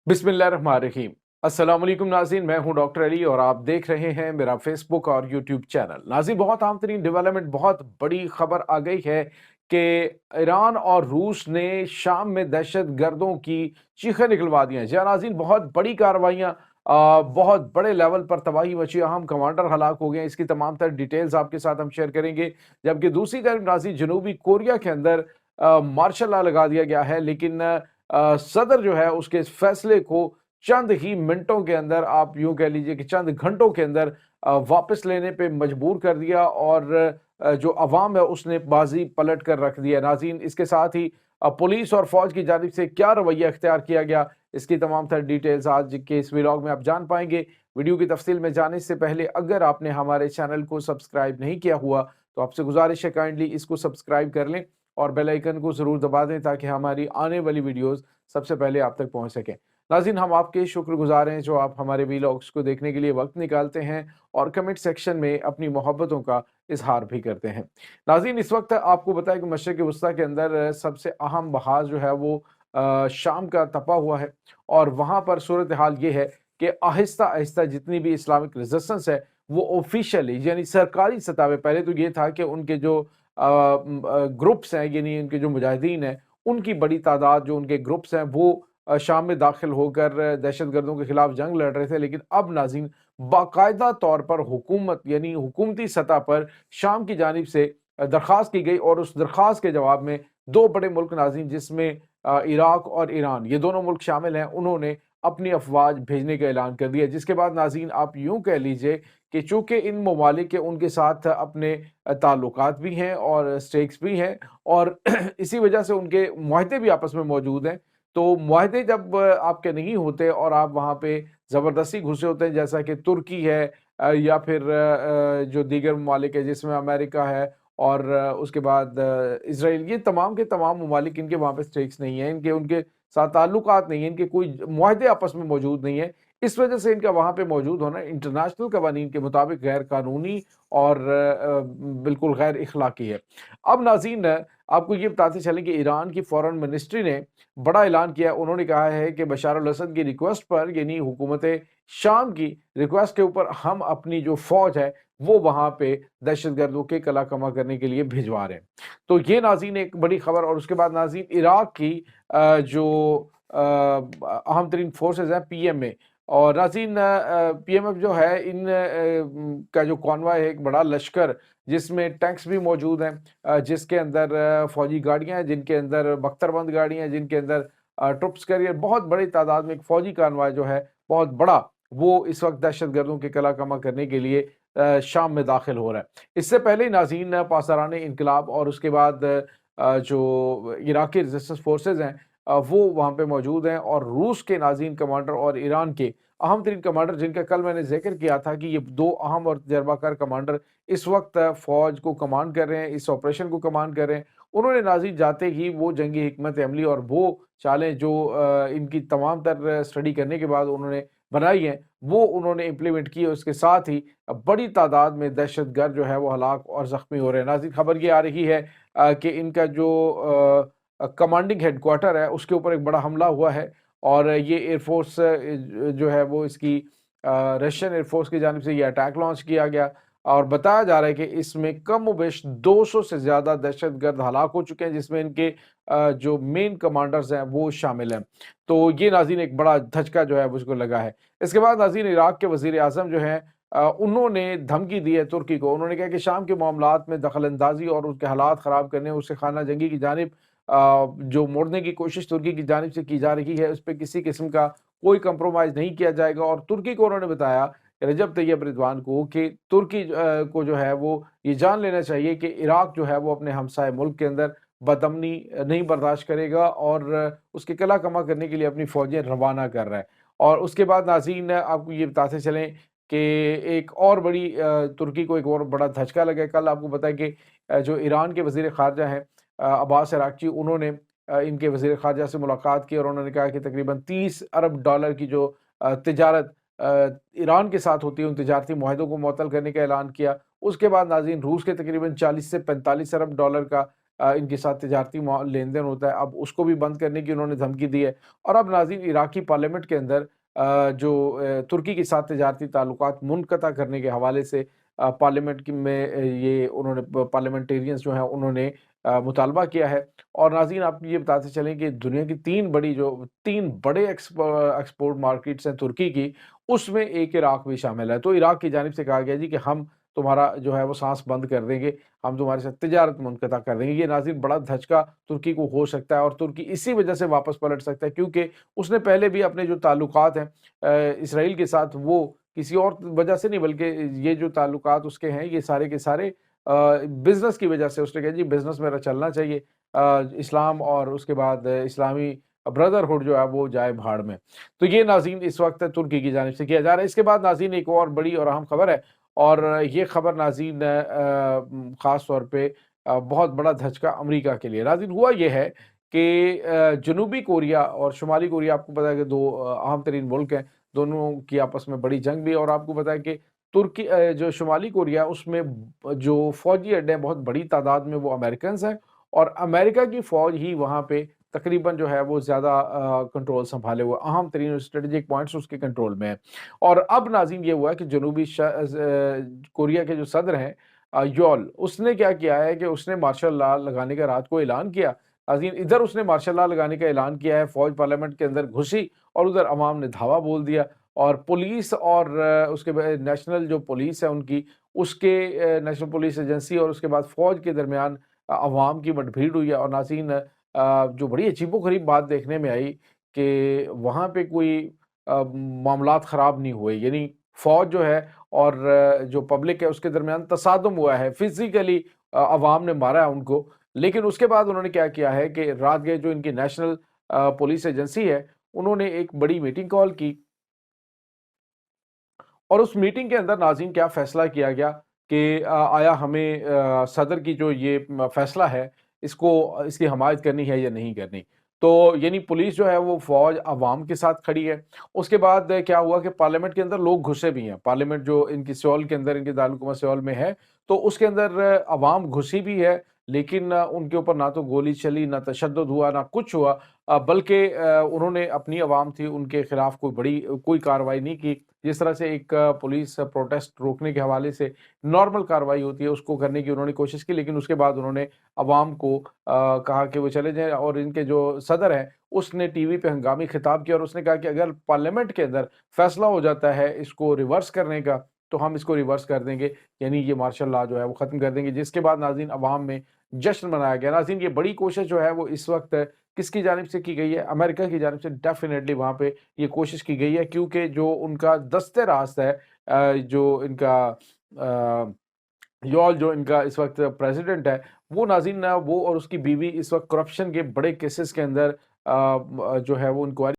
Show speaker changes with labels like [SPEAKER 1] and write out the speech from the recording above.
[SPEAKER 1] बिस्मिल्लाहिर्रहमानिर्रहीम। अस्सलाम वालेकुम नाज़रीन, मैं हूं डॉक्टर अली और आप देख रहे हैं मेरा फेसबुक और यूट्यूब चैनल। नाज़रीन, बहुत अहम तरीन डेवलपमेंट, बहुत बड़ी खबर आ गई है कि ईरान और रूस ने शाम में दहशत गर्दों की चीखें निकलवा दी हैं। जी हाँ नाज़रीन, बहुत बड़ी कार्रवाइयाँ, बहुत बड़े लेवल पर तबाही मची, अहम कमांडर हलाक हो गए हैं। इसकी तमाम तर डिटेल्स आपके साथ हम शेयर करेंगे। जबकि दूसरी तरफ नाज़रीन, जनूबी कोरिया के अंदर मार्शल लॉ लगा दिया गया है, लेकिन सदर जो है उसके इस फैसले को चंद ही मिनटों के अंदर, आप यूं कह लीजिए कि चंद घंटों के अंदर वापस लेने पे मजबूर कर दिया और जो अवाम है उसने बाजी पलट कर रख दिया। नाज़रीन, इसके साथ ही पुलिस और फौज की जानिब से क्या रवैया इख्तियार किया गया, इसकी तमाम तर डिटेल्स आज के इस व्लॉग में आप जान पाएंगे। वीडियो की तफसील में जाने से पहले अगर आपने हमारे चैनल को सब्सक्राइब नहीं किया हुआ तो आपसे गुजारिश है काइंडली इसको सब्सक्राइब कर लें और बेल आइकन को ज़रूर दबा दें ताकि हमारी आने वाली वीडियोस सबसे पहले आप तक पहुंच सकें। नाज़रीन, हम आपके शुक्रगुजार हैं जो आप हमारे वीलॉग्स को देखने के लिए वक्त निकालते हैं और कमेंट सेक्शन में अपनी मोहब्बतों का इजहार भी करते हैं। नाज़रीन, इस वक्त आपको बताया कि मशरिक़ वस्ता के अंदर सबसे अहम बहार जो है वो शाम का तपा हुआ है और वहाँ पर सूरत हाल ये है कि आहिस्ता आहिस्ता जितनी भी इस्लामिक रेजिस्टेंस है वो ऑफिशियली यानी सरकारी सतह पे, पहले तो ये था कि उनके जो ग्रुप्स हैं यानी उनके जो मुजाहिदीन हैं उनकी बड़ी तादाद, जो उनके ग्रुप्स हैं वो शाम में दाखिल होकर दहशतगर्दों के खिलाफ जंग लड़ रहे थे। लेकिन अब नाज़रीन, बाकायदा तौर पर हुकूमत यानी हुकूमती सतह पर शाम की जानिब से दरख्वास्त की गई और उस दरख्वास्त के जवाब में दो बड़े मुल्क नाज़रीन, जिसमें इराक और ईरान, ये दोनों मुल्क शामिल हैं, उन्होंने अपनी अफवाज भेजने का ऐलान कर दिया। जिसके बाद नाज़रीन, आप यूं कह लीजिए कि चूंकि इन ममालिक के उनके साथ अपने ताल्लुकात भी हैं और स्टेक्स भी हैं और इसी वजह से उनके मुआहदे भी आपस में मौजूद हैं। तो मुआहदे जब आपके नहीं होते और आप वहाँ पे ज़बरदस्ती घुसे होते हैं, जैसा कि तुर्की है या फिर जो दीगर ममालिक है जिसमें अमेरिका है और उसके बाद इसराइल, ये तमाम के तमाम ममालिक, इनके वहाँ पे स्टेक्स नहीं है, इनके उनके साथ ताल्लुकात नहीं है, इनके कोई मुआहदे आपस में मौजूद नहीं है। इस वजह से इनका वहाँ पे मौजूद होना इंटरनेशनल कवानीन के मुताबिक गैर कानूनी और बिल्कुल गैर इखलाकी है। अब नाज़रीन, आपको ये बताते चलें कि ईरान की फॉरेन मिनिस्ट्री ने बड़ा ऐलान किया। उन्होंने कहा है कि बशार अल असद की रिक्वेस्ट पर, यानी हुकूमत शाम की रिक्वेस्ट के ऊपर, हम अपनी जो फौज है वो वहाँ पे दहशतगर्दों के कला कमा करने के लिए भिजवा रहे हैं। तो ये नाज़रीन एक बड़ी खबर। और उसके बाद नाज़रीन, इराक की जो अहम तरीन फोर्सेज हैं पीएमए, और नाज़रीन पीएमएफ जो है इन का जो कॉन्वॉय है, एक बड़ा लश्कर जिसमें टैंक्स भी मौजूद हैं, जिसके अंदर फौजी गाड़ियां हैं, जिनके अंदर बख्तरबंद गाड़ियां हैं, जिनके अंदर ट्रुप्स कैरियर, बहुत बड़ी तादाद में एक फौजी कॉन्वॉय जो है बहुत बड़ा, वो इस वक्त दहशत गर्दों के कला कमा करने के लिए शाम में दाखिल हो रहा है। इससे पहले नाज़रीन, पासदारान इनकलाब और उसके बाद जो इराकी रेजिस्टेंस फोर्सेज हैं वो वहाँ पे मौजूद हैं और रूस के नाज़रीन कमांडर और ईरान के अहम तरीन कमांडर, जिनका कल मैंने जिक्र किया था कि ये दो अहम और तजर्बाकार कमांडर इस वक्त फौज को कमांड कर रहे हैं, इस ऑपरेशन को कमांड कर रहे हैं। उन्होंने नाज़रीन जाते ही वो जंगी हिकमत अमली और वो चालें जो इनकी तमाम तर स्टडी करने के बाद उन्होंने बनाई हैं, वो उन्होंने इम्प्लीमेंट की है। उसके साथ ही बड़ी तादाद में दहशत गर्द जो है वो हलाक और ज़ख्मी हो रहे हैं। नाज़रीन, खबर ये आ रही है कि इनका जो कमांडिंग हेडक्वार्टर है उसके ऊपर एक बड़ा हमला हुआ है और ये एयरफोर्स जो है वो इसकी रशियन एयरफोर्स की जानिब से ये अटैक लॉन्च किया गया और बताया जा रहा है कि इसमें कम बेश 200 से ज़्यादा दहशतगर्द हलाक हो चुके हैं, जिसमें इनके जो मेन कमांडर्स हैं वो शामिल हैं। तो ये नाज़रीन एक बड़ा धचका जो है उसको लगा है। इसके बाद नाज़रीन, इराक के वज़ीर आज़म जो हैं उन्होंने धमकी दी है तुर्की को। उन्होंने कहा कि शाम के मामलात में दखल अंदाजी और उसके हालात ख़राब करने, उससे खाना जंगी की जानिब जो मोड़ने की कोशिश तुर्की की जानिब से की जा रही है, उस पे किसी किस्म का कोई कंप्रोमाइज़ नहीं किया जाएगा। और तुर्की को उन्होंने बताया, रजब तैयब एर्दोगान को, कि तुर्की को जो है वो ये जान लेना चाहिए कि इराक जो है वो अपने हमसाए मुल्क के अंदर बदअमनी नहीं बर्दाश्त करेगा और उसके कला कमा करने के लिए अपनी फ़ौजें रवाना कर रहा है। और उसके बाद नाज़रीन, आपको ये बताते चलें कि एक और बड़ी तुर्की को एक और बड़ा धचका लगा है। कल आपको पता है कि जो ईरान के वज़ीर ख़ारजा हैं अब्बास अराग़ची, उन्होंने इनके वज़ीर ख़ारजा से मुलाकात की और उन्होंने कहा कि तकरीबन 30 अरब डॉलर की जो तिजारत ईरान के साथ होती है, उन तिजारती मुआहदों को मुअत्तल करने का ऐलान किया। उसके बाद नाज़रीन, रूस के तकरीबन 40 से 45 अरब डॉलर का इनके साथ तिजारती लेन देन होता है, अब उसको भी बंद करने की उन्होंने धमकी दी है। और अब नाज़रीन इराकी पार्लियामेंट के अंदर जो तुर्की के साथ तिजारती ताल्लुकात मुनक़ता करने के हवाले से पार्लियामेंट में ये उन्होंने पार्लियामेंटेरियंस जो हैं उन्होंने मुतालबा किया है। और नाज़रीन आपको ये बताते चलें कि दुनिया की 3 बड़े एक्सपोर्ट मार्केट्स हैं तुर्की की, उसमें एक इराक भी शामिल है। तो इराक की जानिब से कहा गया जी कि हम तुम्हारा जो है वो साँस बंद कर देंगे, हम तुम्हारे साथ तिजारत मुनक़ता कर देंगे। ये नाज़रीन बड़ा धचका तुर्की को हो सकता है और तुर्की इसी वजह से वापस पलट सकता है, क्योंकि उसने पहले भी अपने जो ताल्लुकात हैं इसराइल के साथ, वो किसी और वजह से नहीं, बल्कि ये जो ताल्लुकात उसके हैं ये सारे के सारे बिज़नेस की वजह से। उसने कहा जी बिज़नेस मेरा चलना चाहिए, इस्लाम और उसके बाद इस्लामी ब्रदरहुड जो है वो जाए भाड़ में। तो ये नाज़रीन इस वक़्त तुर्की की जानिब से किया जा रहा है। इसके बाद नाज़रीन एक और बड़ी और अहम खबर है, और ये खबर नाज़रीन ख़ास तौर पे बहुत बड़ा धचका अमेरिका के लिए। नाज़रीन हुआ ये है कि जनूबी कोरिया और शुमाली कोरिया, आपको पता है कि 2 अहम तरीन मुल्क हैं, दोनों की आपस में बड़ी जंग भी है। और आपको पता है कि तुर्की जो शुमाली कोरिया है उसमें जो फ़ौजी अड्डे हैं बहुत बड़ी तादाद में वो अमेरिकन्स हैं, और अमेरिका की फ़ौज ही वहाँ पे तकरीबन जो है वो ज़्यादा कंट्रोल सँभाले हुए, अहम तरीन स्ट्रेटेजिक पॉइंट्स उसके कंट्रोल में हैं। और अब नाज़रीन ये हुआ है कि जनूबी कोरिया के जो सदर हैं योल, उसने क्या किया है कि उसने मार्शल लॉ लगाने का रात को ऐलान किया। नाज़रीन इधर उसने मार्शल लॉ लगाने का ऐलान किया है, फ़ौज पार्लियामेंट के अंदर घुसी और उधर अवाम ने धावा बोल दिया। और पुलिस और उसके बाद नेशनल जो पुलिस है उनकी, उसके नेशनल पुलिस एजेंसी और उसके बाद फ़ौज के दरमियान अवाम की मुठभेड़ हुई है। और नाज़रीन जो बड़ी अजीबो-गरीब बात देखने में आई कि वहाँ पे कोई मामलात ख़राब नहीं हुए, यानी फ़ौज जो है और जो पब्लिक है उसके दरमियान तसादुम हुआ है, फिज़िकली अवाम ने मारा है उनको। लेकिन उसके बाद उन्होंने क्या किया है कि रात गए जो इनकी नेशनल पुलिस एजेंसी है, उन्होंने एक बड़ी मीटिंग कॉल की, और उस मीटिंग के अंदर नाज़रीन क्या फ़ैसला किया गया कि आया हमें सदर की जो ये फ़ैसला है, इसको इसकी हमायत करनी है या नहीं करनी। तो यानी पुलिस जो है वो फ़ौज अवाम के साथ खड़ी है। उसके बाद क्या हुआ कि पार्लियामेंट के अंदर लोग घुसे भी हैं। पार्लियामेंट जो इनकी सियोल के अंदर, इनके दारकूमत सियोल में है, तो उसके अंदर अवाम घुसी भी है, लेकिन उनके ऊपर ना तो गोली चली, ना तशद्दुद हुआ, ना कुछ हुआ। बल्कि उन्होंने अपनी अवाम थी, उनके खिलाफ कोई कार्रवाई नहीं की। जिस तरह से एक पुलिस प्रोटेस्ट रोकने के हवाले से नॉर्मल कार्रवाई होती है, उसको करने की उन्होंने कोशिश की, लेकिन उसके बाद उन्होंने अवाम को कहा कि वो चले जाएँ। और इनके जो सदर हैं, उसने टीवी पे हंगामी खिताब किया और उसने कहा कि अगर पार्लियामेंट के अंदर फैसला हो जाता है इसको रिवर्स करने का, तो हम इसको रिवर्स कर देंगे, यानी ये मार्शल लॉ जो है वो ख़त्म कर देंगे। जिसके बाद नाज़रीन अवाम में जश्न मनाया गया। नाज़रीन ये बड़ी कोशिश जो है वो इस वक़्त किसकी जानिब से की गई है? अमेरिका की जानिब से डेफ़िनेटली वहाँ पे ये कोशिश की गई है, क्योंकि जो उनका दस्ते-रास्त है जो इनका योल जो इनका इस वक़्त प्रेज़िडेंट है, वो नाज़रीन वो और उसकी बीवी इस वक़्त करप्शन के बड़े केसेस के अंदर जो है वो इंक्वायरी